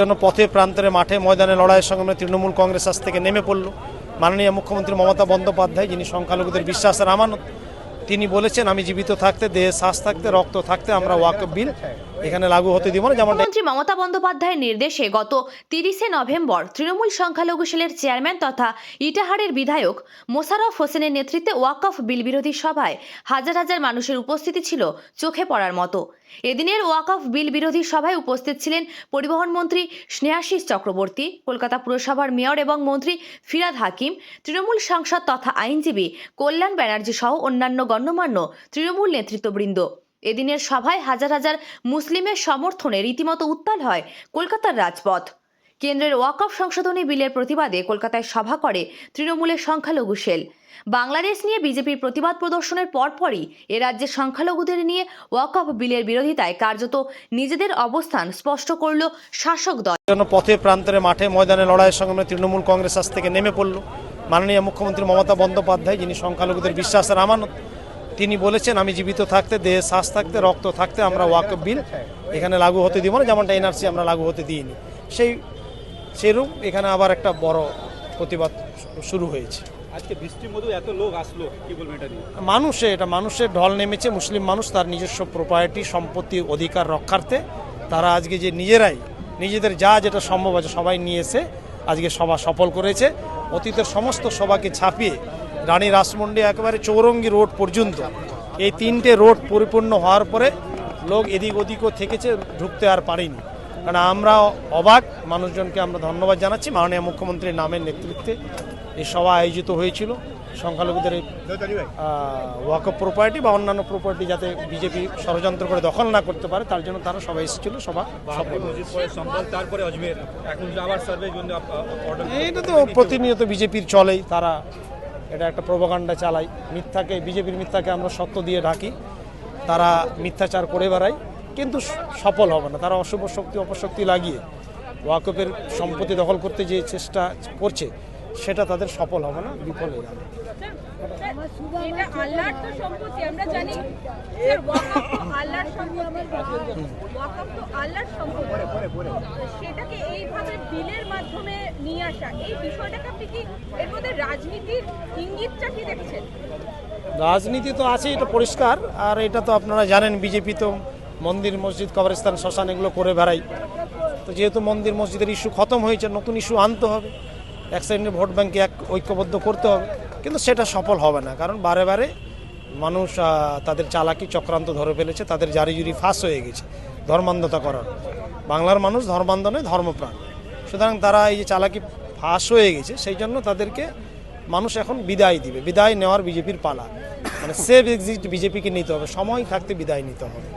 জন্য পথে প্রান্তরে মাঠে ময়দানে লড়াইয়ের সঙ্গে তৃণমূল কংগ্রেস আজ থেকে নেমে পড়ল। মাননীয় মুখ্যমন্ত্রী মমতা বন্দ্যোপাধ্যায়, যিনি সংখ্যালঘুদের বিশ্বাসের আমানত, তিনি বলেছেন আমি জীবিত থাকতে, দেহে শ্বাস থাকতে, রক্ত থাকতে আমরা ওয়াকফ বিল এখানে লাগু হতে দিব না। যেমন মুখ্যমন্ত্রী মমতা বন্দ্যোপাধ্যায়ের নির্দেশে গত 30শে নভেম্বর তৃণমূল সংখ্যালঘু সেলের চেয়ারম্যান তথা ইটাহারের বিধায়ক মোশাররফ হোসেনের নেতৃত্বে ওয়াকফ বিল বিরোধী সভায় হাজার হাজার মানুষের উপস্থিতি ছিল চোখে পড়ার মতো। এদিনের ওয়াকফ বিল বিরোধী সভায় উপস্থিত ছিলেন পরিবহন মন্ত্রী স্নেহাশিস চক্রবর্তী, কলকাতা পুরসভার মেয়র এবং মন্ত্রী ফিরহাদ হাকিম, তৃণমূল সাংসদ তথা আইনজীবী কল্যাণ ব্যানার্জি সহ অন্যান্য গণ্যমান্য তৃণমূল নেতৃত্ববৃন্দ। এদিনের সভায় হাজার হাজার মুসলিমের সমর্থনে রীতিমতো উত্তাল হয় কলকাতার রাজপথ। কেন্দ্রের ওয়াকফ সংশোধনী বিলের প্রতিবাদে কলকাতায় সভা করে তৃণমূলের সংখ্যালঘু সেল। বাংলাদেশ নিয়ে বিজেপির প্রতিবাদ প্রদর্শনের পরপরই এ রাজ্যের সংখ্যালঘুদের নিয়ে ওয়াকফ বিলের বিরোধিতায় কার্যত নিজেদের অবস্থান স্পষ্ট করল শাসক দল। জন্য পথে প্রান্তরে মাঠে ময়দানে লড়াইয়ের সঙ্গে তৃণমূল কংগ্রেস আজ থেকে নেমে পড়ল। মাননীয় মুখ্যমন্ত্রী মমতা বন্দ্যোপাধ্যায়, যিনি সংখ্যালঘুদের বিশ্বাসের আমানত, তিনি বলেছেন আমি জীবিত থাকতে, দেহে শ্বাস থাকতে, রক্ত থাকতে আমরা ওয়াকফ বিল এখানে লাগু হতে দিব না। যেমনটা এনআরসি আমরা লাগু হতে দিইনি, সেইরূপ এখানে আবার একটা বড় প্রতিবাদ শুরু হয়েছে। আজকে বৃষ্টির মধ্যে এত লোক আসলো, কি বলবেন এটা নিয়ে? এটা মানুষের ঢল নেমেছে। মুসলিম মানুষ তার নিজস্ব প্রপার্টি সম্পত্তির অধিকার রক্ষার্থে তারা আজকে যে নিজেদের যেটা সম্ভব আছে সবাই নিয়ে এসে আজকে সভা সফল করেছে। অতীতের সমস্ত সভাকে ছাপিয়ে রানী রাসমন্ডি একেবারে চৌরঙ্গি রোড পর্যন্ত এই 3টে রোড পরিপূর্ণ হওয়ার পরে লোক এদিক ওদিকও থেকেছে, ঢুকতে আর পারেনি। কারণ আমরা অবাক, মানুষজনকে আমরা ধন্যবাদ জানাচ্ছি। মাননীয় মুখ্যমন্ত্রীর নামের নেতৃত্বে এই সভা আয়োজিত হয়েছিল। সংখ্যালঘুদের ওয়াকফ প্রপার্টি বা অন্যান্য প্রপার্টি যাতে বিজেপি ষড়যন্ত্র করে দখল না করতে পারে, তার জন্য তারা সবাই এসেছিল। এটা তো প্রতিনিয়ত বিজেপির চলেই, তারা এটা একটা প্রোপাগান্ডা চালায়, বিজেপির মিথ্যাকে আমরা সত্য দিয়ে ঢাকি, তারা মিথ্যাচার করে বেড়ায়, কিন্তু সফল হবে না। তারা অশুভ শক্তি অপশক্তি লাগিয়ে ওয়াকফের সম্পত্তি দখল করতে যে চেষ্টা করছে সেটা তাদের সফল হবে না, বিফল হয়ে যাবে। রাজনীতি তো আছে, এটা পরিষ্কার। আর এটা তো আপনারা জানেন, বিজেপি তো মন্দির মসজিদ কবরস্থান শ্মশান এগুলো করে বেড়াই। তো যেহেতু মন্দির মসজিদের ইস্যু খতম হয়েছে, নতুন ইস্যু আনতে হবে, এক শ্রেণীর ভোট ব্যাংকে ঐক্যবদ্ধ করতে হবে, কিন্তু সেটা সফল হবে না। কারণ বারে বারে মানুষ তাদের চালাকি চক্রান্ত ধরে ফেলেছে, তাদের জারিজুরি ফাঁস হয়ে গেছে ধর্মান্ধতা করার। বাংলার মানুষ ধর্মান্ধ নয়, ধর্মপ্রাণ। সুতরাং তারা এই যে চালাকি ফাঁস হয়ে গেছে, সেই জন্য তাদেরকে মানুষ এখন বিদায় দিবে। বিদায় নেওয়ার বিজেপির পালা, মানে সেভ এক্সিট বিজেপিকে নিতে হবে, সময় থাকতে বিদায় নিতে হবে।